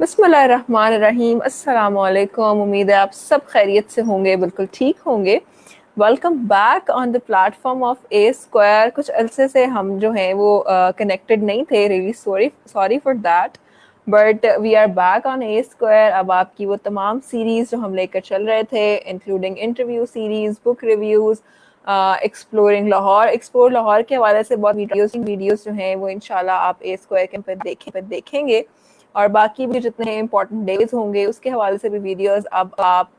बिस्मिल्लाहिर्रहमानिर्रहीम। अस्सलाम वालेकुम। उम्मीद है आप सब खैरियत से होंगे, बिल्कुल ठीक होंगे। Welcome back on the platform of A square. कुछ अरसे से हम जो हैं वो कनेक्टेड नहीं थे, really sorry for that, but we are back on a square. अब आपकी वो तमाम सीरीज़ जो हम लेकर चल रहे थे, including interview series, book reviews, explore Lahore के हवाले से बहुत वीडियोस जो हैं वो इंशाल्लाह आप ए स्क्वायर के पे देखेंगे। और बाकी भी जितने इम्पोर्टेंट डेज होंगे उसके हवाले से भी वीडियोस अब आप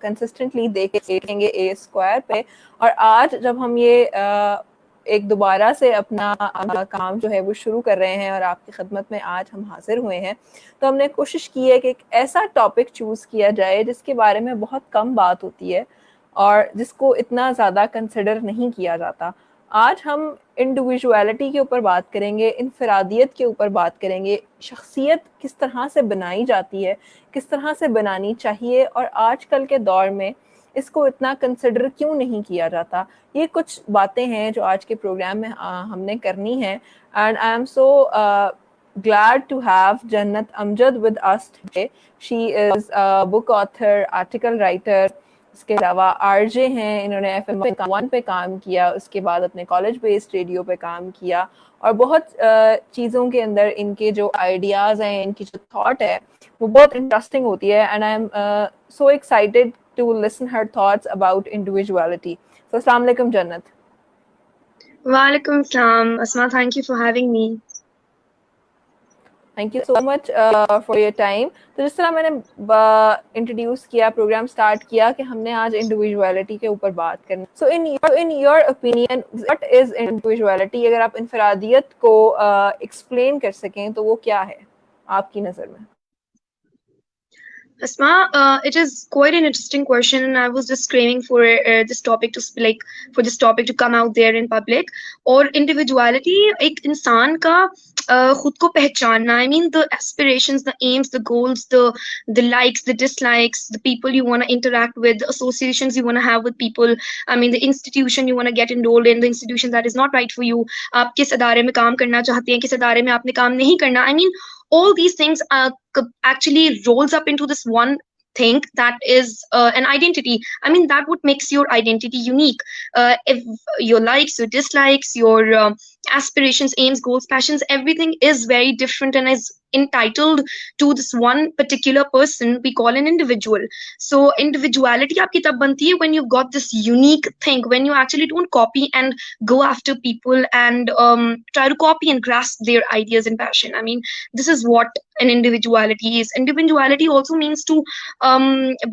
कंसिस्टेंटली देखेंगे ए स्क्वायर पे। और आज जब हम ये एक दोबारा से अपना काम जो है वो शुरू कर रहे हैं और आपकी खिदमत में आज हम हाजिर हुए हैं, तो हमने कोशिश की है कि एक ऐसा टॉपिक चूज़ किया जाए जिसके बारे में बहुत कम बात होती है और जिसको इतना ज़्यादा कंसिडर नहीं किया जाता। आज हम इंडिविजुअलिटी के ऊपर बात करेंगे, इनफरादियत के ऊपर बात करेंगे, शख्सियत किस तरह से बनाई जाती है, किस तरह से बनानी चाहिए और आजकल के दौर में इसको इतना कंसिडर क्यों नहीं किया जाता। ये कुछ बातें हैं जो आज के प्रोग्राम में हमने करनी है। And I am so glad to have Jannat Amjad with us today. She is a book author, article writer, इसके अलावा आरजे हैं, इन्होंने FM 1 पे काम किया, उसके बाद अपने कॉलेज बेस्ड रेडियो पे काम किया और बहुत चीज़ों के अंदर इनके जो आइडियाज़ हैं, इनकी जो थॉट है वो बहुत इंटरेस्टिंग होती है। And I am so excited to listen her thoughts about individuality. So अस्सलाम वालेकुम जन्नत। Walaikum salam. Asma, thank you for having me. Thank you so much for your time. तो जिस तरह मैंने इंट्रोड्यूस किया, प्रोग्राम स्टार्ट किया कि हमने आज इंडिविजुअलिटी के ऊपर बात करनी। So in your opinion what is individuality? अगर आप इनफरादियत को एक्सप्लेन कर सकें तो वो क्या है आपकी नज़र में? Asma, it is quite an interesting question, and I was just craving for this topic to for this topic to come out there in public. और individuality एक इंसान का खुद को पहचानना. I mean the aspirations, the aims, the goals, the likes, the dislikes, the people you want to interact with, the associations you want to have with people. I mean the institution you want to get enrolled in, the institution that is not right for you. आप किस अदारे में काम करना चाहते हैं, किस अदारे में आपने काम नहीं करना. I mean all these things actually rolls up into this one thing that is an identity. I mean that what makes your identity unique. If your likes, your dislikes, your aspirations, aims, goals, passions, everything is very different and is entitled to this one particular person we call an individual. So individuality aapki tab banti hai when you've got this unique thing, when you actually don't copy and go after people and try to copy and grasp their ideas and passion. I mean this is what an individuality is. Individuality also means to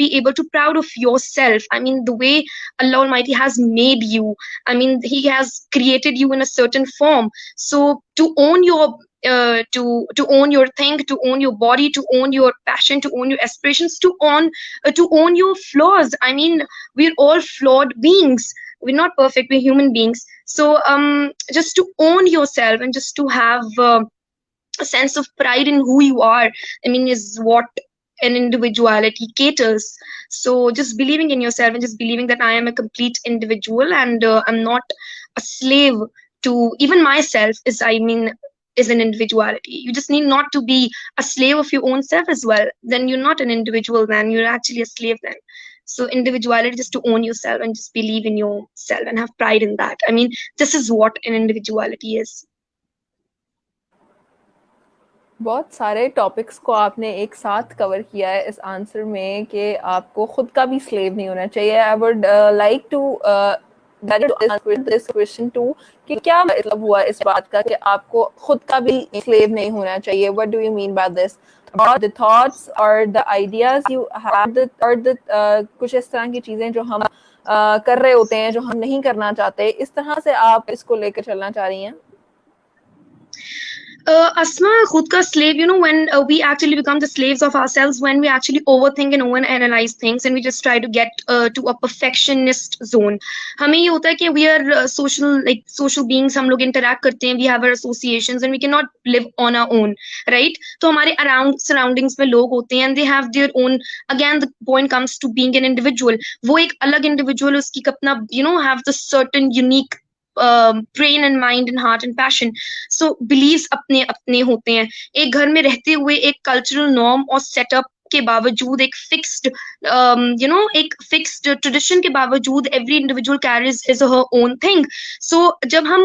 be able to proud of yourself. I mean the way Allah Almighty has made you. I mean he has created you in a certain form. So to own your to own your thing, to own your body, to own your passion, to own your aspirations, to own your flaws. I mean we're all flawed beings. We're not perfect, we're human beings. So just to own yourself and just to have a sense of pride in who you are, I mean is what an individuality caters. So just believing in yourself and just believing that I am a complete individual and I'm not a slave to even myself is an individuality. You just need not to be a slave of your own self as well. Then you're not an individual, then you're actually a slave then. So individuality, just to own yourself and just believe in yourself and have pride in that. I mean this is what an individuality is. बहुत सारे topics को आपने एक साथ cover किया है इस answer में कि आपको खुद का भी स्लेव नहीं होना चाहिए। I would like to this question to कि क्या मतलब हुआ इस बात का कि आपको खुद का भी स्लेव नहीं होना चाहिए? What do you mean by this? About the thoughts और द आइडियाज यू हैव और द कुछ इस तरह की चीजें जो हम कर रहे होते हैं जो हम नहीं करना चाहते, इस तरह से आप इसको लेकर चलना चाह रही हैं? Asma, khud ka slave, you know, when we actually become the slaves of ourselves, when we actually overthink and overanalyze things and we just try to get to a perfectionist zone. हमें ये होता है कि we are social beings, हम लोग interact करते हैं, we have our associations and we cannot live on our own, right? तो हमारे around surroundings में लोग होते हैं and they have their own, again the point comes to being an individual. वो एक अलग individual उसकी अपना, you know, have the certain unique brain and mind and heart and passion. So beliefs अपने अपने होते हैं. एक घर में रहते हुए एक cultural norm और setup के बावजूद एक फिक्स्ड एक फिक्स्ड ट्रेडिशन के बावजूद एवरी इंडिविजुअल कैरीज हिज और हर ओन थिंग. सो जब हम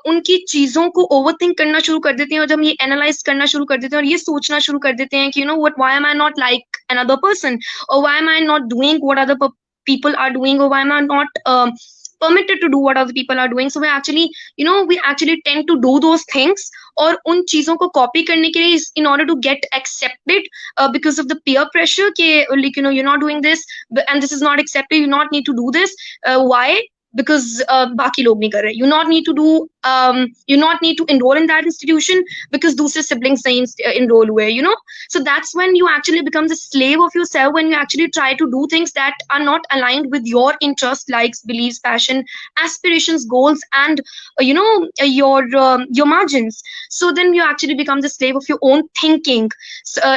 उनकी चीजों को ओवरथिंक करना शुरू कर देते हैं और जब हम ये एनालाइज करना शुरू कर देते हैं और ये सोचना शुरू कर देते हैं कि what why am I not like another person, or why am I not doing what other people are doing, or why am I not permitted to do what other people are doing. So we actually tend to do those things और उन चीजों को copy करने के लिए in order to get accepted because of the peer pressure कि like you're not doing this and this is not accepted, you not need to do this. Why? Because बाकी लोग नहीं कर रहे. You not need to enroll in that institution because दूसरे siblings नहीं enroll हुए, So that's when you actually become the slave of yourself, when you actually try to do things that are not aligned with your interest, likes, beliefs, passion, aspirations, goals, and your margins. So then you actually become the slave of your own thinking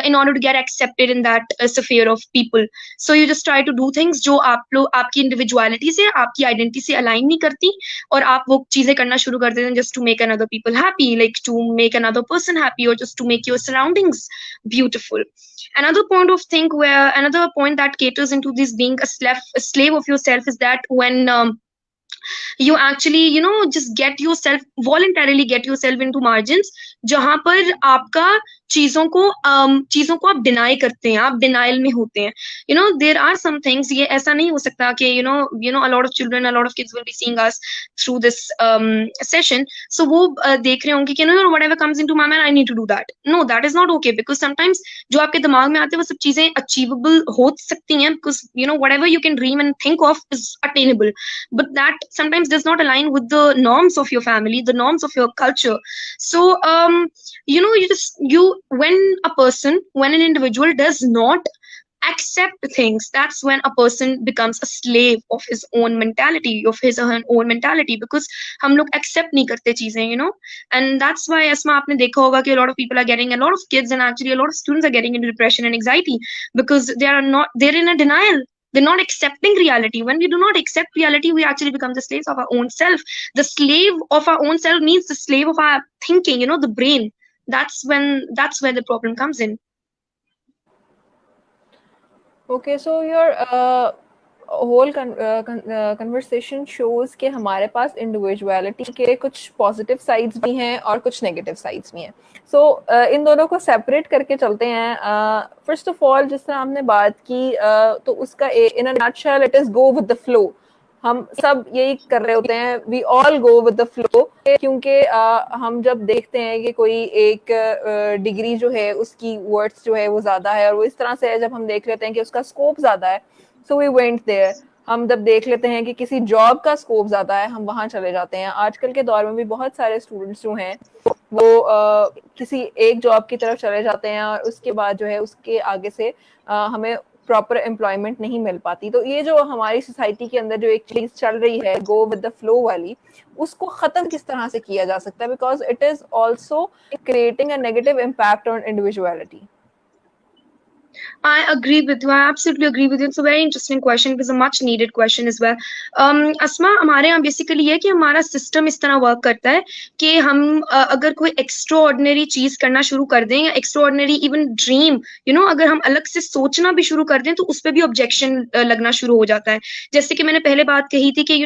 in order to get accepted in that sphere of people. So you just try to do things जो आपकी individuality से, आपकी identity से align नहीं करती और आप वो चीजें करना शुरू कर देते हैं just to make another people happy, like to make another person happy or just to make your surroundings beautiful. Another point that caters into this being a slave of yourself is that when you actually just voluntarily get yourself into margins जहां पर आपका चीजों को आप deny करते हैं, आप denial में होते हैं. there are some things, ये ऐसा नहीं हो सकता कि a lot of children, a lot of kids will be seeing us through this session, so वो देख रहे होंगे कि whatever comes into my mind I need to do that. No, that is not okay, because sometimes जो आपके दिमाग में आते हैं वो सब चीजें achievable हो सकती हैं, because whatever you can dream and think of is attainable, but that sometimes does not align with the norms of your family, the norms of your culture. So when an individual does not accept things, that's when a person becomes a slave of his own mentality, because हम लोग accept नहीं करते चीजें, and that's why Asma आपने देखा होगा कि a lot of kids and actually a lot of students are getting into depression and anxiety because they're in a denial. They're not accepting reality. When we do not accept reality, we actually become the slaves of our own self. The slave of our own self means the slave of our thinking, the brain. That's where the problem comes in. Okay, so your whole conversation shows कि हमारे पास individuality के कुछ positive sides भी हैं और कुछ negative sides भी हैं. So इन दोनों को separate करके चलते हैं. First of all, जिस तरह हमने बात की तो उसका in a nutshell it is go with the flow. हम सब यही कर रहे होते हैं, we all go with the flow, क्योंकि हम जब देखते हैं कि कोई एक डिग्री जो है उसकी वर्ड्स जो है वो ज्यादा है और वो इस तरह से है, जब हम देख लेते हैं कि उसका स्कोप ज्यादा है, so we went there. हम जब देख लेते हैं कि किसी जॉब का स्कोप ज्यादा है, हम वहां चले जाते हैं. आजकल के दौर में भी बहुत सारे स्टूडेंट्स जो हैं वो किसी एक जॉब की तरफ चले जाते हैं और उसके बाद जो है उसके आगे से हमें प्रॉपर एम्प्लॉयमेंट नहीं मिल पाती. तो ये जो हमारी सोसाइटी के अंदर जो एक चीज चल रही है गो विद द फ्लो वाली, उसको खत्म किस तरह से किया जा सकता है, because it is also creating a negative impact on individuality. I agree with you. I absolutely agree with you. It's a very interesting question. It is a much needed question as well. Asma, हमारे यहाँ basically ये कि हमारा system इस तरह work करता है कि हम अगर कोई extraordinary चीज करना शुरू कर दें या extraordinary even dream, अगर हम अलग से सोचना भी शुरू कर दें तो उस पे भी objection लगना शुरू हो जाता है. जैसे कि मैंने पहले बात कही थी कि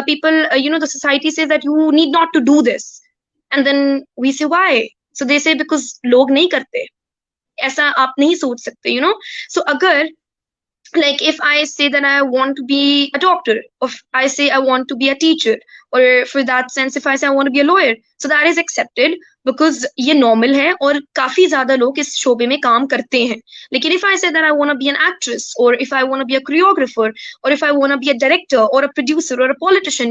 people, the society says that you need not to do this, and then we say why? So they say because लोग नहीं करते. ऐसा आप नहीं सोच सकते, so अगर like if I say that I want to be a doctor, or if I say I want to be a teacher, or for that sense if I say I want to be a lawyer, so that is accepted because ये normal है और काफी ज्यादा लोग इस शोबे में काम करते हैं. लेकिन if I say that I want to be an actress, or if I want to be a choreographer, or if I want to be a director or a producer or a politician,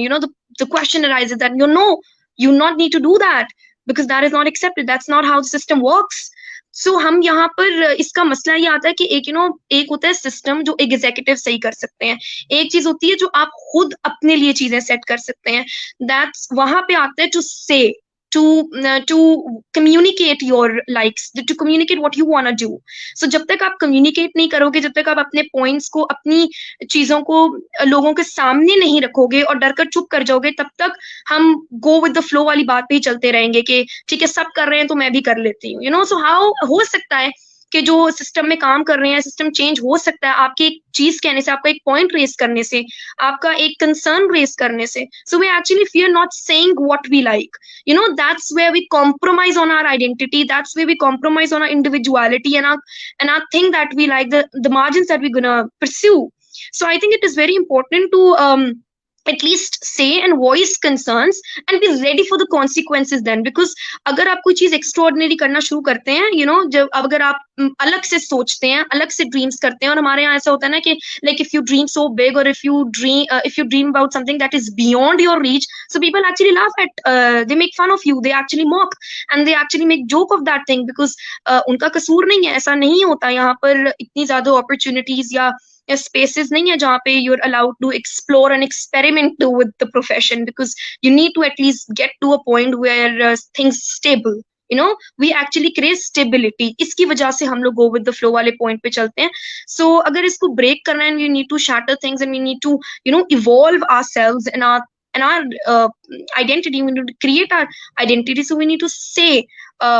the question arises that you not need to do that because that is not accepted. That's not how the system works. So हम यहाँ पर इसका मसला ये आता है कि एक होता है सिस्टम जो एग्जीक्यूटिव सही कर सकते हैं, एक चीज होती है जो आप खुद अपने लिए चीजें सेट कर सकते हैं. दैट्स वहां पे आता है टू से to communicate your likes, to communicate what you want to do. So जब तक आप communicate नहीं करोगे, जब तक आप अपने points को, अपनी चीजों को लोगों के सामने नहीं रखोगे और डर कर चुप कर जाओगे, तब तक हम go with the flow वाली बात पे ही चलते रहेंगे कि ठीक है सब कर रहे हैं तो मैं भी कर लेती हूँ, so how हो सकता है कि जो सिस्टम में काम कर रहे हैं, सिस्टम चेंज हो सकता है आपकी एक चीज कहने से, आपका एक पॉइंट रेस करने से, आपका एक कंसर्न रेस करने से. So we actually fear not saying what we like. That's where we compromise on our identity, that's where we compromise on our individuality and our thing that we like, the margins that we're gonna pursue. So I think it is very important to at least say and voice concerns and be ready for the consequences then, because अगर आप कोई चीज extraordinary करना शुरू करते हैं, जब अगर आप अलग से सोचते हैं, अलग से ड्रीम्स करते हैं, और हमारे यहाँ ऐसा होता है ना कि like if you dream so big or if you dream about something that is beyond your reach, so people actually laugh at, they make fun of you, they actually mock and they actually make joke of that thing because उनका कसूर नहीं है, ऐसा नहीं होता. यहाँ पर इतनी ज्यादा opportunities या spaces नहीं है जहाँ पे you're allowed to explore and experiment with the profession, because you need to at least get to a point where things stable. We actually create stability. इसकी वजह से हम लोग go with the flow वाले point पे चलते हैं. So अगर इसको break करना है, and we need to shatter things and we need to evolve ourselves and our identity, we need to create our identity, so we need to say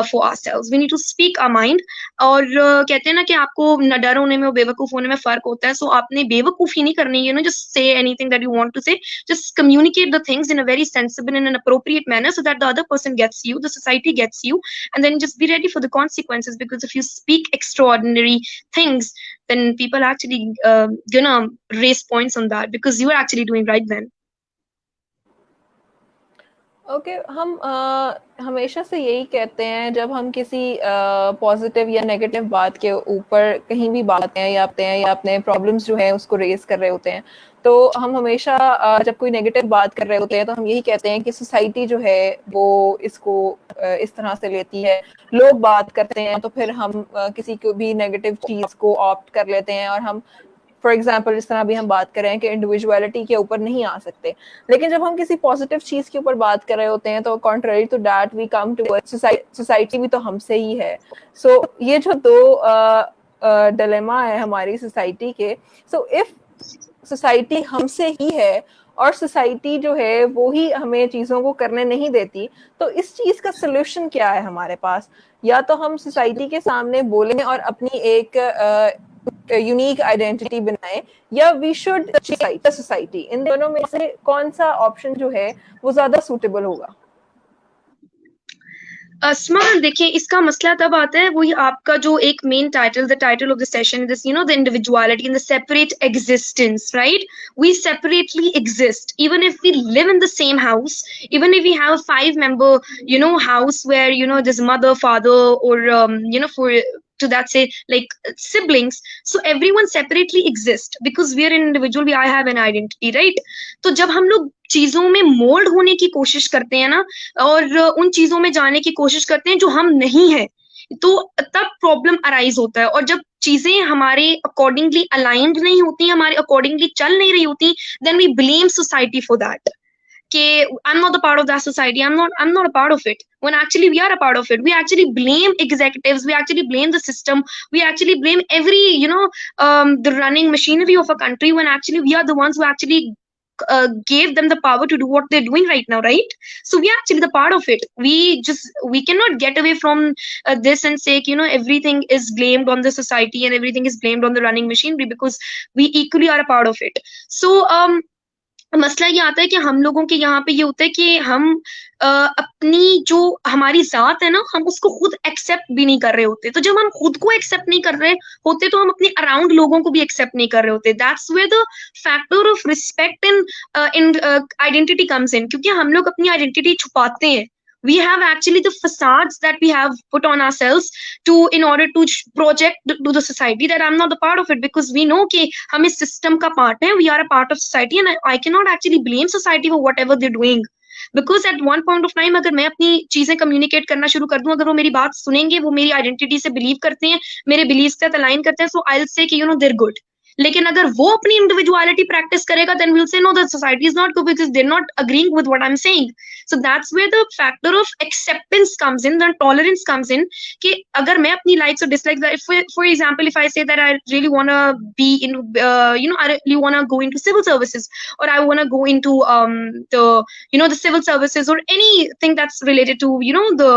for ourselves, we need to speak our mind. और कहते हैं ना कि आपको न डर होने में और बेवकूफ होने में फर्क होता है. सो आपने बेवकूफी नहीं करनी है, just say anything that you want to say, just communicate the things in a very sensible and an appropriate manner so that the other person gets you, the society gets you, and then just be ready for the consequences, because if you speak extraordinary things, then people actually gonna raise points on that because you are actually doing right then. Okay हम हमेशा से यही कहते हैं जब हम किसी positive या नेगेटिव बात के ऊपर कहीं भी बात हैं या अपने प्रॉब्लम्स जो हैं उसको रेज कर रहे होते हैं, तो हम हमेशा जब कोई नेगेटिव बात कर रहे होते हैं तो हम यही कहते हैं कि सोसाइटी जो है वो इसको इस तरह से लेती है. लोग बात करते हैं तो फिर हम किसी को भी नेगेटिव चीज को ऑप्ट कर लेते हैं, और हम फॉर एग्जाम्पल जिस तरह अभी हम बात कर रहे हैं कि इंडिविजुअलिटी के ऊपर नहीं आ सकते, लेकिन जब हम किसी पॉजिटिव चीज के ऊपर बात कर रहे होते हैं तो contrary to that we come to society भी तो हमसे ही है. सो ये जो दो डिलेमा है हमारी सोसाइटी के, सो इफ सोसाइटी हमसे ही है और सोसाइटी जो है वो ही हमें चीजों को करने नहीं देती, तो इस चीज का सोल्यूशन क्या है हमारे पास? या तो हम सोसाइटी के सामने बोलें और अपनी एक यूनिक आइडेंटिटी बनाए, या we should change the society. इन दोनों में से कौन सा ऑप्शन जो है वो ज्यादा सूटेबल होगा? अस्मा, देखिए इसका मसला तब आता है, वही आपका जो एक main title, the title of the session is the individuality and the separate existence, right? We separately exist even if we live in the same house, even if we have a 5-member house where there's mother, father, or for to that say like siblings, so everyone separately exists because we are an individual, I have an identity, right? तो जब हम लोग चीजों में mould होने की कोशिश करते हैं ना, और उन चीजों में जाने की कोशिश करते हैं जो हम नहीं है, तो तब प्रॉब्लम अराइज होता है. और जब चीजें हमारे अकॉर्डिंगली अलाइंड नहीं होती, हमारे अकॉर्डिंगली चल नहीं रही होती, then we blame society for that. I'm not a part of that society, I'm not a part of it, when actually we are a part of it. We actually blame executives, we actually blame the system, we actually blame every the running machinery of a country, when actually we are the ones who actually gave them the power to do what they're doing right now, right? So we are actually the part of it. We cannot get away from this and say everything is blamed on the society and everything is blamed on the running machinery, because we equally are a part of it. So मसला ये आता है कि हम लोगों के यहाँ पे ये होता है कि हम अपनी जो हमारी जात है ना, हम उसको खुद एक्सेप्ट भी नहीं कर रहे होते. तो जब हम खुद को एक्सेप्ट नहीं कर रहे होते तो हम अपने अराउंड लोगों को भी एक्सेप्ट नहीं कर रहे होते. That's where the factor of respect in identity comes in, क्योंकि हम लोग अपनी आइडेंटिटी छुपाते हैं. We have actually the facades that we have put on ourselves in order to project to the society that I'm not a part of it, because we know कि हम इस system का part हैं, we are a part of society, and I cannot actually blame society for whatever they're doing, because at one point of time अगर मैं अपनी चीजें communicate करना शुरू कर दूं, अगर वो मेरी बात सुनेंगे, वो मेरी identity से believe करते हैं, मेरे beliefs से align करते हैं, so I'll say कि they're good. लेकिन अगर वो अपनी इंडिविजुअलिटी प्रैक्टिस करेगा then will say no the society is not good because they not agreeing with what I am saying. So that's where the factor of acceptance comes in, the tolerance comes in, कि अगर मैं अपनी like say dislike, for example if I say that I really want to be in I really want to go into civil services, or I want to go into the the civil services, or anything that's related to the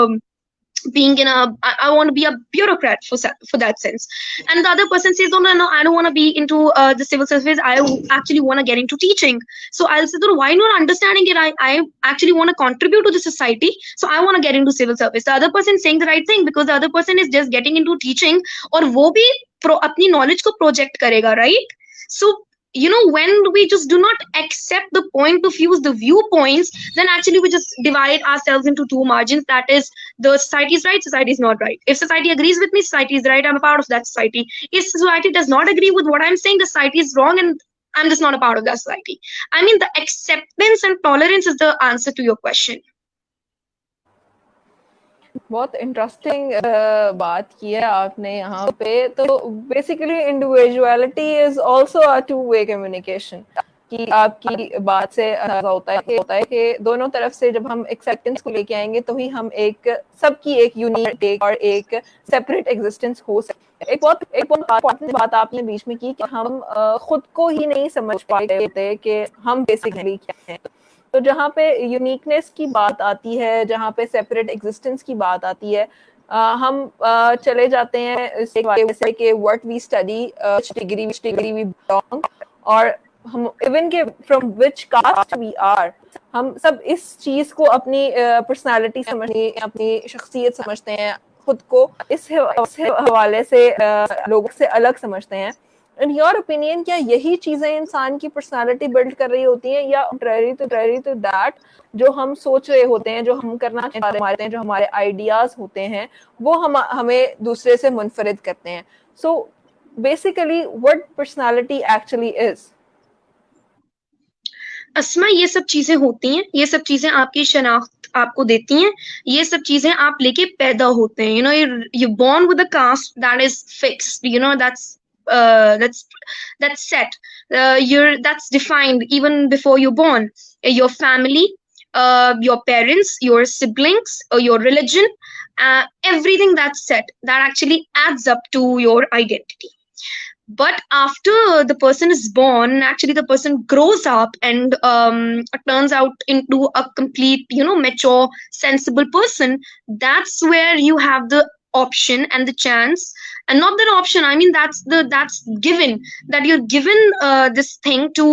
being in I want to be a bureaucrat for that sense. And the other person says, no, I don't want to be into the civil service, I actually want to get into teaching. So I'll say, why not understanding it, I actually want to contribute to the society, so I want to get into civil service. The other person is saying the right thing because the other person is just getting into teaching, or wo bhi apni knowledge ko project karega, right? So when we just do not accept the point of views, the viewpoints, then actually we just divide ourselves into two margins. That is, the society is right, society is not right. If society agrees with me, society is right, I'm a part of that society. If society does not agree with what I'm saying, the society is wrong and I'm just not a part of that society. I mean, the acceptance and tolerance is the answer to your question. बहुत interesting बात की है आपने यहाँ पे. तो basically individuality is also a two way communication, कि आपकी बात से होता है कि दोनों तरफ से जब हम एक्सेप्टेंस को लेके आएंगे तो ही हम सबकी एक यूनिक और एक सेपरेट एग्जिस्टेंस हो सकती है. एक बहुत इम्पोर्टेंट बात आपने बीच में की कि हम खुद को ही नहीं समझ पाते कि हम बेसिकली क्या हैं. तो जहाँ पे यूनिकनेस की बात आती है, जहाँ पे सेपरेट एग्जिस्टेंस की बात आती है, हम चले जाते हैं वैसे कि what we study, degree we belong, और हम इवन के from which caste we are, हम सब इस चीज को अपनी पर्सनालिटी समझते, अपनी शख्सियत समझते हैं, खुद को इस हवाले से लोगों से अलग समझते हैं. इन योर ओपिनियन, क्या यही चीजें इंसान की पर्सनालिटी बिल्ड कर रही होती हैं, या कंट्रेरी टू दैट, जो हम सोच रहे होते हैं, जो हम करना चाहते हैं, जो हमारे आइडियाज होते हैं, वो हमें दूसरे से मुनफरिद करते हैं? So basically what personality actually is? Asma, ये सब चीजें होती हैं, ये सब चीजें आपकी शनाख्त आपको देती हैं, ये सब चीजें आप लेके पैदा होते हैं. You born with a caste that is fixed, that's set, that's defined even before you're born. Your family, your parents, your siblings, your religion, everything that's set, that actually adds up to your identity. But after the person is born, actually the person grows up and turns out into a complete mature, sensible person. That's where you have the option and the chance, and not that option, I mean that's given, that you're given this thing to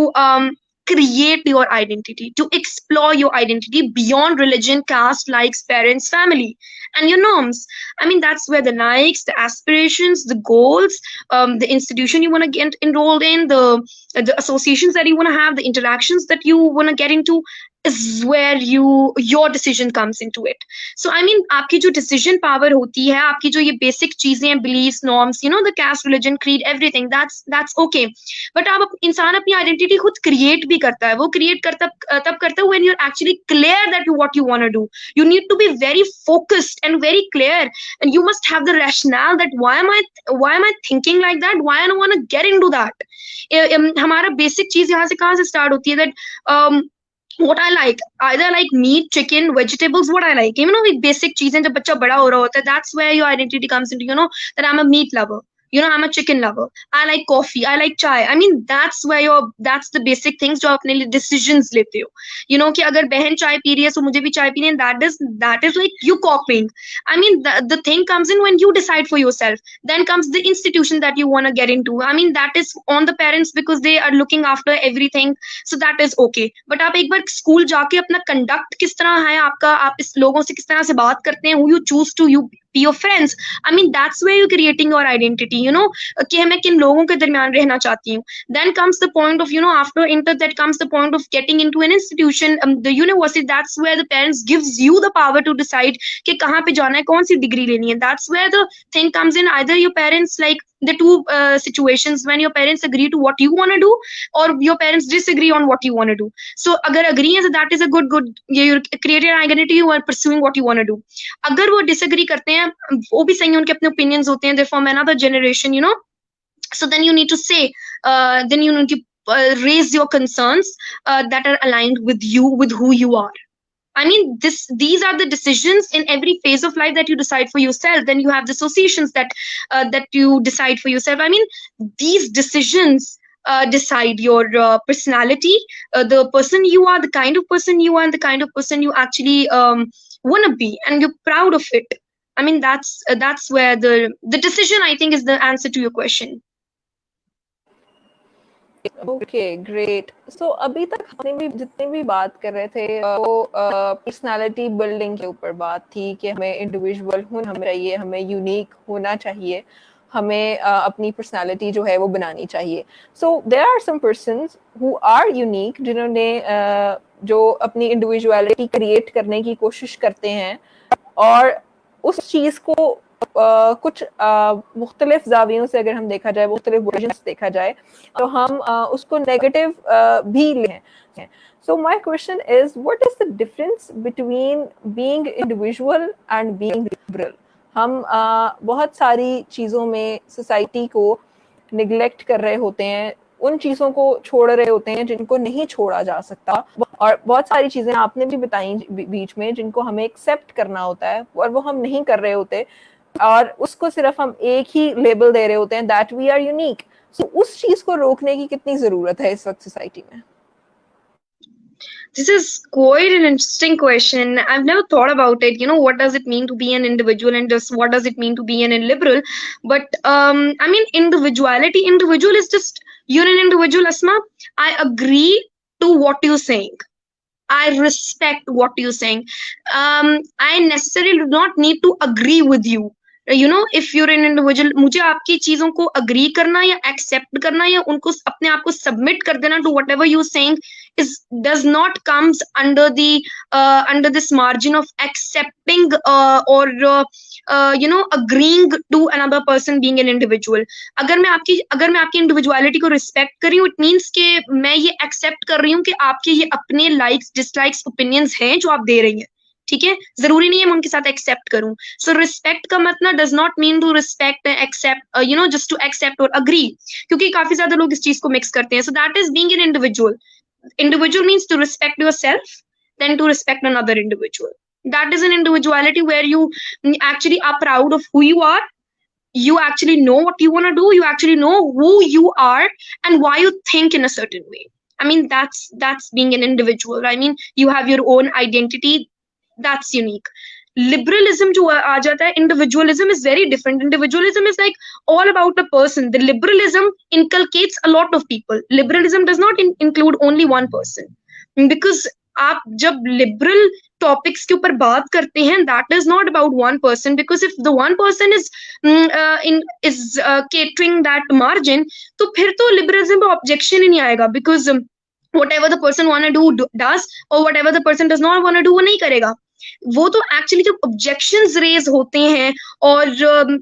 create your identity, to explore your identity beyond religion, caste, likes, parents, family, and your norms. I mean, that's where the likes, the aspirations, the goals, the institution you want to get enrolled in, the associations that you want to have, the interactions that you want to get into, is where your decision comes into it. So I mean, आपकी जो decision power होती है, आपकी जो ये basic चीजें हैं, beliefs, norms, the caste, religion, creed, everything, that's okay. But आप इंसान अपनी identity खुद create भी करता है. वो create तब करता है when you're actually clear that what you want to do. You need to be very focused and very clear, and you must have the rationale that why am I thinking like that, why I don't want to get into that. हमारा basic चीज यहाँ से कहाँ से start होती है, that what I like, either I like meat, chicken, vegetables, what I like, basic चीजें जब बच्चा बड़ा हो रहा होता है, that's where your identity comes into, that I'm a meat lover, I'm a chicken lover, I like coffee, I like chai. I mean, that's where that's the basic things जो अपने लिए decisions लेते हो, कि अगर बहन चाय पी रही है तो मुझे भी चाय पीनी है, that is like you copying. I mean, the thing comes in when you decide for yourself. Then comes the institution that you want to get into. I mean, that is on the parents because they are looking after everything, so that is okay. But आप एक बार school जाके अपना conduct किस तरह है आपका, आप इस लोगों से किस तरह से बात करते हैं, who you choose to be your friends, I mean, that's where you're creating your identity, कि मैं किन लोगों के दरमियान रहना चाहती हूँ. Then comes the point of, after inter, that comes the point of getting into an institution, the university. That's where the parents gives you the power to decide कि कहाँ पे जाना है, कौन सी डिग्री लेनी है. That's where the thing comes in. Either your parents, like the two situations, when your parents agree to what you want to do, or your parents disagree on what you want to do. So अगर agree है, so that is a good, you create your identity, you are pursuing what you want to do. अगर वो disagree करते हैं, वो भी सही है, उनके अपने opinions होते हैं. They're from another generation, So then you need to say, then you need to raise your concerns that are aligned with you, with who you are. I mean, these are the decisions in every phase of life that you decide for yourself. Then you have the associations that you decide for yourself. I mean, these decisions decide your personality, the person you are, the kind of person you are, and the kind of person you actually wanna be, and you're proud of it. I mean, that's where the decision, I think, is the answer to your question. Okay great so अभी तक हमने भी जितने भी बात कर रहे थे वो पर्सनालिटी बिल्डिंग के ऊपर बात थी कि हमें इंडिविजुअल होना चाहिए, हमें यूनिक होना चाहिए, हमें अपनी पर्सनालिटी जो है वो बनानी चाहिए. So there are some persons who are unique, जिन्होंने जो अपनी इंडिविजुअलिटी क्रिएट करने की कोशिश करते हैं और उस चीज को कुछ मुख्तलिफ जावियों से अगर हम देखा जाए, मुख्तलिफ वर्जन्स देखा जाए, तो हम उसको नेगेटिव भी ले हैं. So my question is, what is the difference between being individual and being liberal? हम बहुत सारी चीज़ों में सोसाइटी को निगलेक्ट कर रहे होते हैं, उन चीज़ों को छोड़ रहे होते हैं जिनको नहीं छोड़ा जा सकता, और बहुत सारी चीज़ें आपने भी बताई बीच में जिनको हमें एक्सेप्ट करना होता है और वो हम नहीं कर रहे होते, और उसको सिर्फ हम एक ही लेबल दे रहे होते हैं दैट वी आर यूनिक. सो उस चीज़ को रोकने की कितनी ज़रूरत है इस वक्त सोसाइटी में? This is quite an interesting question. I've never thought about it. You know, what does it mean to be an individual, and just what does it mean to be an illiberal? But I mean, individuality. Individual is just you're an individual, Asma. I agree to what you're saying. I respect what you're saying. I necessarily do not need to agree with you. You know, if you're an individual, मुझे आपकी चीजों को agree करना या accept करना या उनको अपने आप को submit कर देना to whatever you're saying does not comes under this margin of accepting or you know, agreeing to another person being an individual. अगर मैं आपकी इंडिविजुअलिटी को रिस्पेक्ट कर रही हूँ, इट मीन्स कि मैं ये एक्सेप्ट कर रही हूँ कि आपके ये अपने लाइक्स डिसलाइक्स ओपिनियंस हैं जो आप दे रही हैं. ठीक है, जरूरी नहीं है मैं उनके साथ एक्सेप्ट करूं. सो रिस्पेक्ट का मतलब does not mean to respect accept, you know, just to accept और अग्री, क्योंकि काफी ज्यादा लोग इस चीज को मिक्स करते हैं. So that is being an individual. Individual means to respect yourself, then to respect another individual. That is an individuality where you actually are proud of who you are. You actually know what you want to do. You actually know who you are and why you think in a certain way. I mean, that's being an individual. I mean, you have your own identity. That's unique. Liberalism जो आ जाता है, individualism is very different. Individualism is like all about a person. The liberalism inculcates a lot of people. Liberalism does not include only one person, because आप जब liberal topics के ऊपर बात करते हैं, that is not about one person, because if the one person is catering that margin, तो फिर तो liberalism पे objection ही नहीं आएगा, because whatever the person wanna do does, or whatever the person does not wanna do वो नहीं करेगा. वो तो एक्चुअली जब ऑब्जेक्शंस रेज होते हैं और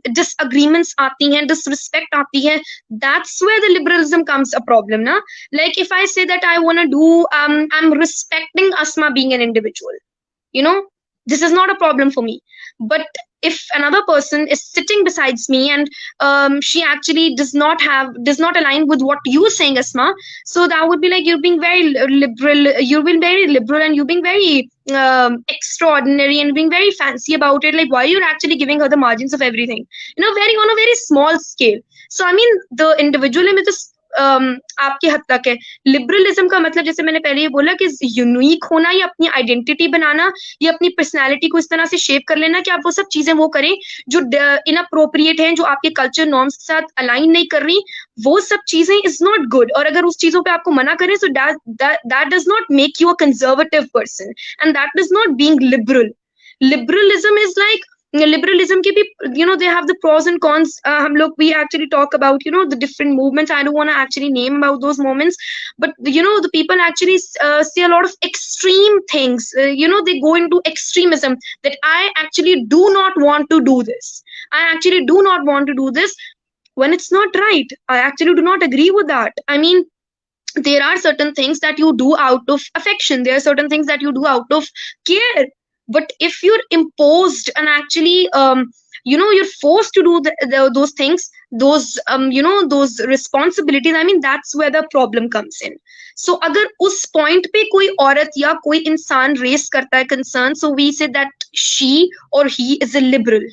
डिसएग्रीमेंट्स आती हैं, डिसरिस्पेक्ट आती है, that's where the liberalism comes a problem ना. Like if I say that I want to do, I am respecting Asma being an individual, you know, this is not a problem for me. But if another person is sitting besides me and she actually does not align with what you're saying, Asma, so that would be like you're being very liberal, and you're being very extraordinary and being very fancy about it. Like, why you're actually giving her the margins of everything, you know, very on a very small scale. So I mean, the individualism is आपके हद तक है. Liberalism का मतलब, जैसे मैंने पहले ये बोला, कि यूनिक होना या अपनी आइडेंटिटी बनाना या अपनी पर्सनालिटी को इस तरह से शेप कर लेना कि आप वो सब चीजें वो करें जो इनअप्रोप्रिएट हैं, जो आपके कल्चर नॉर्म्स के साथ अलाइन नहीं कर रही, वो सब चीजें इज नॉट गुड. और अगर उस चीजों पे आपको मना करें, so that does not make you a conservative person, and that is not being liberal. Liberalism is like, liberalism के भी, you know, they have the pros and cons. हम लोग we actually talk about, you know, the different movements. I don't want to actually name about those moments, but you know, the people actually say a lot of extreme things. You know, they go into extremism, that I actually do not want to do this. I actually do not want to do this when it's not right. I actually do not agree with that. I mean, there are certain things that you do out of affection. There are certain things that you do out of care. But if you're imposed and actually you're forced to do those things, those responsibilities. I mean, that's where the problem comes in. So अगर उस point पे कोई औरत या कोई इंसान raise करता है concern, so we say that she or he is a liberal.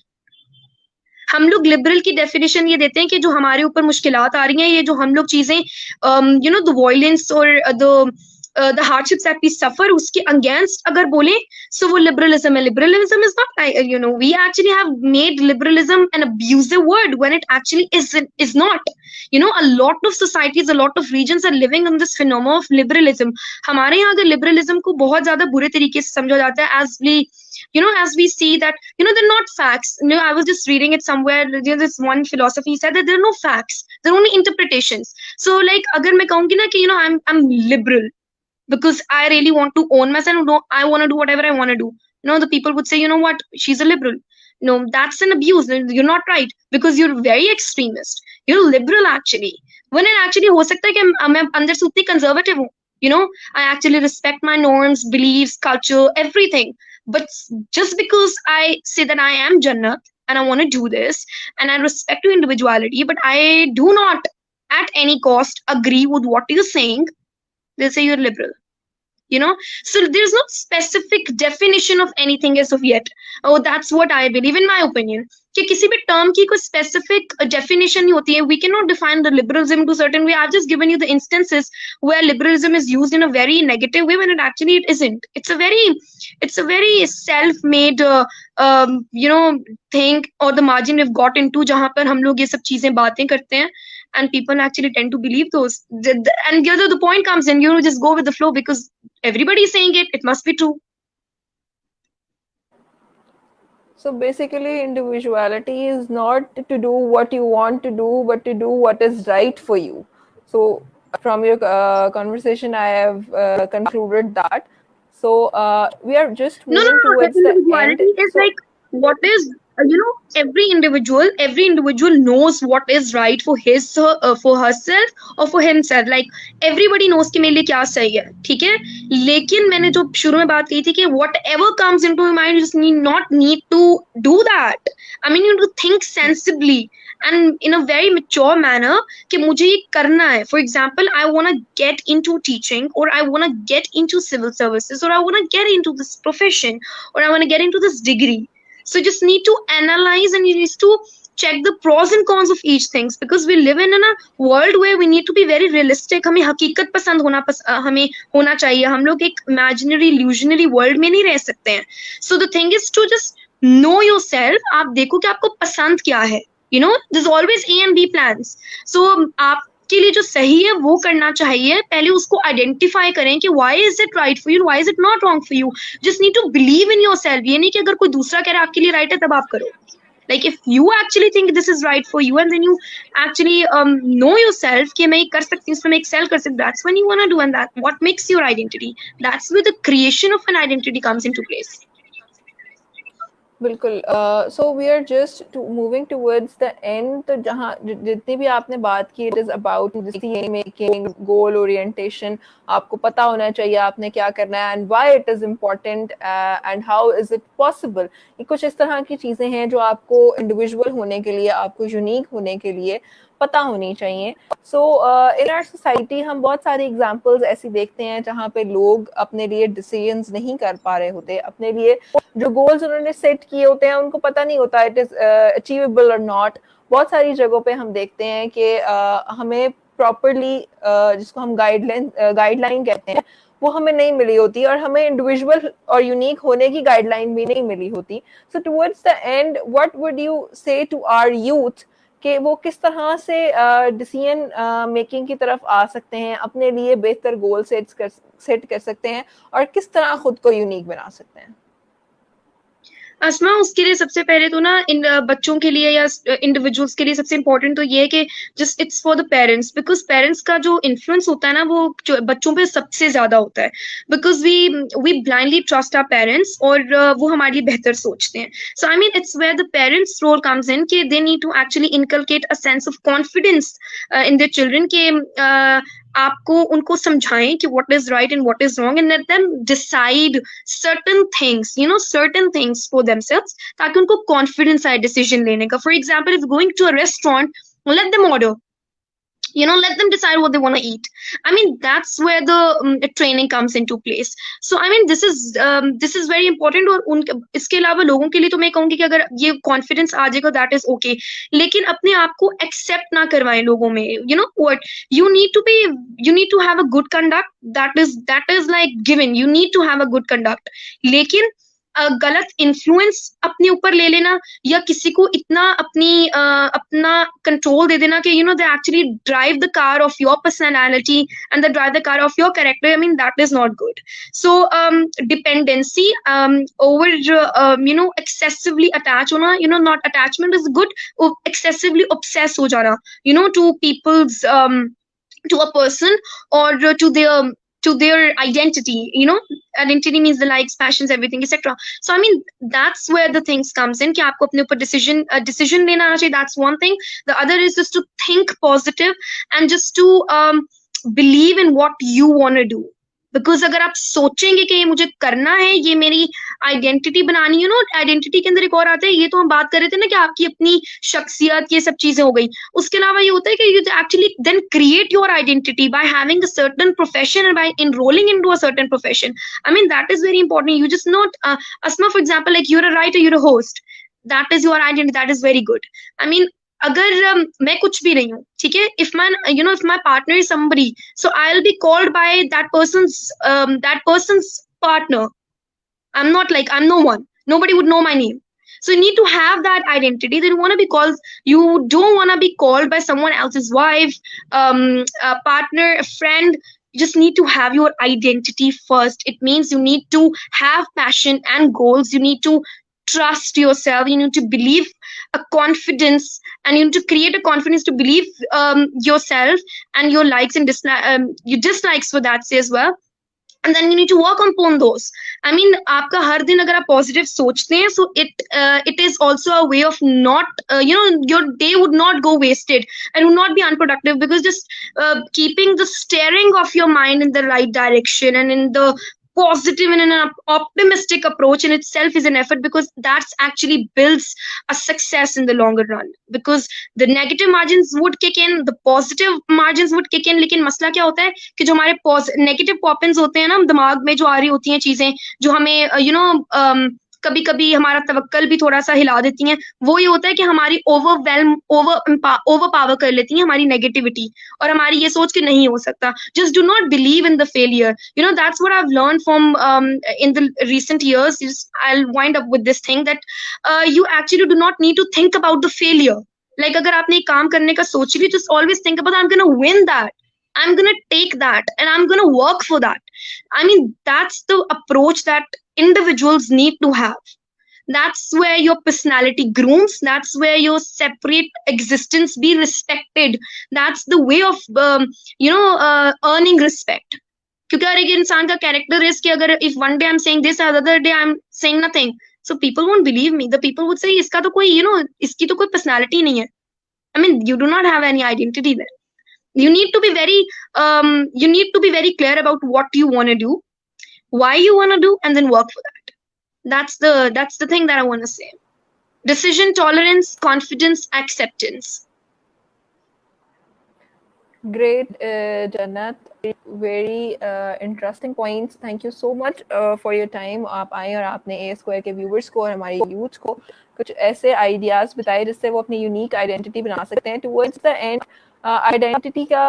हम लोग लिबरल की डेफिनेशन ये देते हैं कि जो हमारे ऊपर मुश्किलात आ रही हैं, ये जो हम लोग चीजें द वायलेंस और the hardships that we suffer, उसके अगेंस्ट अगर बोले, सो वो लिबरलिज्म है. Liberalism is not, we actually have made liberalism an abusive word when it actually is not. a lot of societies, a lot of regions are living on this phenomenon of liberalism. हमारे यहाँ अगर liberalism को बहुत ज्यादा बुरे तरीके से समझा जाता है, as we see that, they're not facts. I was just reading it somewhere. This one philosophy said that there are no facts, there are only interpretations. So like agar main kahungi na ki I'm liberal because I really want to own myself, no, I want to do whatever I want to do, the people would say, what, she's a liberal. No, that's an abuse. You're not right, because you're very extremist. You're liberal actually, when it actually ho sakta hai ki main andar se utni conservative hu. I actually respect my norms, beliefs, culture, everything. But just because I say that I am Jannat and I want to do this and I respect your individuality, but I do not at any cost agree with what you're saying, they'll say you're liberal. So there's no specific definition of anything as of yet. Oh, that's what I believe, in my opinion, कि किसी भी term की कोई specific definition नहीं होती है. We cannot define the liberalism to a certain way. I've just given you the instances where liberalism is used in a very negative way when it actually it isn't. It's a very self-made thing, or the margin we've got into, जहाँ पर हम लोग ये सब चीजें बातें करते हैं, and people actually tend to believe those. And the point comes in, just go with the flow because everybody is saying it must be true. So basically, individuality is not to do what you want to do, but to do what is right for you. So from your conversation, I have concluded that. So we are just moving towards the end. Individuality is like what is, every individual knows what is right for for herself or for himself. Like everybody knows कि मेरे लिए क्या सही है, ठीक है. लेकिन मैंने जो शुरू में बात कही थी कि whatever comes into your mind, you just not need to do that. I mean, you need to think sensibly and in a very mature manner कि मुझे ये करना है. For example, I want to get into teaching, or I want to get into civil services, or I want to get into this profession, or I want to get into this degree. So just need to analyze and you need to check the pros and cons of each things, because we live in a world where we need to be very realistic. हमें हकीकत पसंद हमें होना चाहिए. हम लोग एक imaginary illusionary world में नहीं रह सकते हैं. So the thing is to just know yourself. आप देखो कि आपको पसंद क्या है. There's always A and B plans. So आपके लिए जो सही है वो करना चाहिए. पहले उसको आइडेंटिफाई करें कि why is it right for you, why is it not wrong for you. Just need to believe in yourself. ये नहीं कि अगर कोई दूसरा कह रहा है आपके लिए right है तब आप करो. Like if you actually think this is right for you, and then you actually know yourself कि मैं कर सकती हूँ, इसमें मैं excel कर सकती, that's when you want to do, and that what makes your identity. That's where the creation of an identity comes into place. बिल्कुल. So we are just moving towards the end. तो जहाँ जितनी भी आपने बात की, it is about decision making, goal orientation. आपको पता होना चाहिए आपने क्या करना है and why it is important and how is it possible. ये कुछ इस तरह की चीजें हैं जो आपको इंडिविजुअल होने के लिए, आपको यूनिक होने के लिए पता होनी चाहिए. सो इन आवर सोसाइटी हम बहुत सारे एग्जांपल्स ऐसी देखते हैं जहाँ पे लोग अपने लिए डिसीजंस नहीं कर पा रहे होते, अपने लिए जो गोल्स उन्होंने सेट किए होते हैं उनको पता नहीं होता इट इज अचीवेबल और नॉट. बहुत सारी जगहों पे हम देखते हैं कि हमें प्रॉपरली जिसको हम गाइडलाइन कहते हैं वो हमें नहीं मिली होती, और हमें इंडिविजुअल और यूनिक होने की गाइडलाइन भी नहीं मिली होती. So towards the end what would you say to our youth कि वो किस तरह से डिसीजन मेकिंग की तरफ आ सकते हैं, अपने लिए बेहतर गोल सेट कर सकते हैं, और किस तरह खुद को यूनिक बना सकते हैं? अस्मा, उसके लिए सबसे पहले तो ना इन बच्चों के लिए या इंडिविजुअल्स के लिए सबसे इम्पोर्टेंट तो ये है कि just it's for the parents, because parents का जो इन्फ्लुएंस होता है ना वो बच्चों पे सबसे ज्यादा होता है, because we blindly trust our parents और वो हमारे लिए बेहतर सोचते हैं. So I mean it's where the parents role comes in कि they need to actually inculcate a sense of confidence in their children के आपको उनको समझाएं कि what is right and what is wrong, and let them decide certain things, certain things for themselves, ताकि उनको confidence आए decision लेने का. For example, if going to a restaurant, let them order, let them decide what they want to eat. I mean, that's where the training comes into place. So I mean, this is very important. और उनके इसके अलावा लोगों के लिए तो मैं कहूंगी कि अगर ये कॉन्फिडेंस आ जाएगा, दैट इज ओके, लेकिन अपने आप को एक्सेप्ट ना करवाएं लोगों में. What you need to have a good conduct, that is like given, you need to have a good conduct. लेकिन गलत इन्फ्लुएंस अपने ऊपर ले लेना, या किसी को इतना अपना कंट्रोल दे देना कि they actually drive the car of your personality and they drive the car of your character. I mean, that is not good. So dependency over excessively attach होना, not attachment is good, excessively obsess हो जाना, to peoples, to a person, or to their identity. Identity means the likes, passions, everything, etc. So I mean, that's where the things comes in, कि आपको अपने ऊपर decision लेना आना चाहिए. That's one thing. The other is just to think positive and just to believe in what you want to do. Because अगर आप सोचेंगे कि ये मुझे करना है, ये मेरी आइडेंटिटी बनानी है, आइडेंटिटी के अंदर एक और आता है, ये तो हम बात कर रहे थे ना कि आपकी अपनी शख्सियत, ये सब चीजें हो गई. उसके अलावा ये होता है कि you actually then create your identity by having a certain profession and by enrolling into a certain profession. I mean, that is very important. You just not Asma, for example, like you're a writer, you're a host, that is your identity, that is very good. I mean, अगर मैं कुछ भी नहीं हूँ, ठीक है, if my partner is somebody, so I'll be called by that person's partner. I'm no one, nobody would know my name. So you need to have that identity. That you don't want to be called by someone else's wife, a partner, a friend. You just need to have your identity first. It means you need to have passion and goals. You need to trust yourself. You need to believe a confidence, and you need to create a confidence to believe yourself and your likes and your dislikes for that say as well. And then you need to work upon those. I mean, आपका हर दिन अगर आप positive सोचते हैं, so it is also a way of not your day would not go wasted and would not be unproductive, because just keeping the steering of your mind in the right direction and in the positive and in an optimistic approach in itself is an effort, because that's actually builds a success in the longer run. Because the negative margins would kick in, the positive margins would kick in. लेकिन मसला क्या होता है कि जो हमारे negative Poppins होते हैं ना दिमाग में, जो आ रही होती हैं चीजें, जो हमें कभी कभी हमारा तवक्कल भी थोड़ा सा हिला देती हैं, वो ये होता है कि हमारी ओवर पावर कर लेती हैं हमारी नेगेटिविटी, और हमारी ये सोच के नहीं हो सकता. Just do not believe in the failure. That's what I have learn from in the recent years. I'll wind up with this thing that you actually do not need to think about the failure. Like अगर आपने एक काम करने का सोच ली, just always think about, I'm gonna win that, I'm gonna take that, and I'm gonna work for that. I mean, that's the approach that individuals need to have. That's where your personality grooms. That's where your separate existence be respected. That's the way of earning respect. क्योंकि हर एक इंसान का character is कि अगर if one day I'm saying this, other day I'm saying nothing, so people won't believe me. The people would say इसका तो कोई इसकी तो कोई personality नहीं है. I mean, you do not have any identity there. You need to be very clear about what you want to do, why you want to do, and then work for that. That's the thing that I want to say. Decision tolerance, confidence, acceptance. Great, Jannat. Very interesting points. Thank you so much for your time. आप आए और आपने A Square के viewers को और हमारे youth को कुछ ऐसे ideas बताए जिससे वो अपनी unique identity बना सकते हैं. Towards the end, आइडेंटिटी का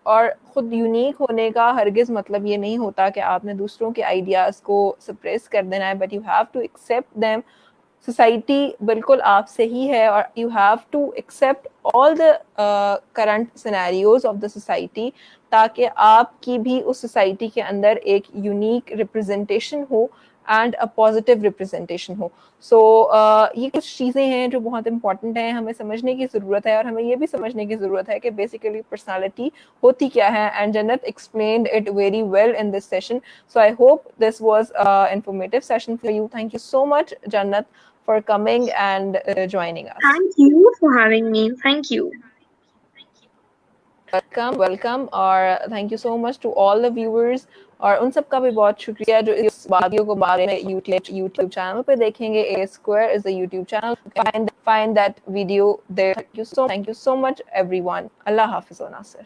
और खुद यूनिक होने का हरगिज़ मतलब ये नहीं होता कि आपने दूसरों के आइडियाज़ को सप्रेस कर देना है, but you have to accept them. Society बिल्कुल आपसे ही है और you have to accept all the current scenarios of the society, ताकि आपकी भी उस सोसाइटी के अंदर एक यूनिक रिप्रेजेंटेशन हो एंड अ पॉजिटिव रिप्रेजेंटेशन हो. सो ये कुछ चीज़ें हैं जो बहुत इंपॉर्टेंट हैं, हमें समझने की ज़रूरत है और हमें ये भी समझने की ज़रूरत है कि बेसिकली पर्सनालिटी होती क्या है. एंड जन्नत explained it very well in this session. So I hope this was informative session for you. Thank you so much जन्नत for coming and joining us. Thank you for having me. Thank you. Welcome और thank you so much to all the viewers और उन सब का भी बहुत शुक्रिया जो इस वीडियो को बाद में यूट्यूब चैनल पे देखेंगे. A Square is the YouTube channel. Find that video there. Thank you so much everyone. Allah Hafiz. Nasir.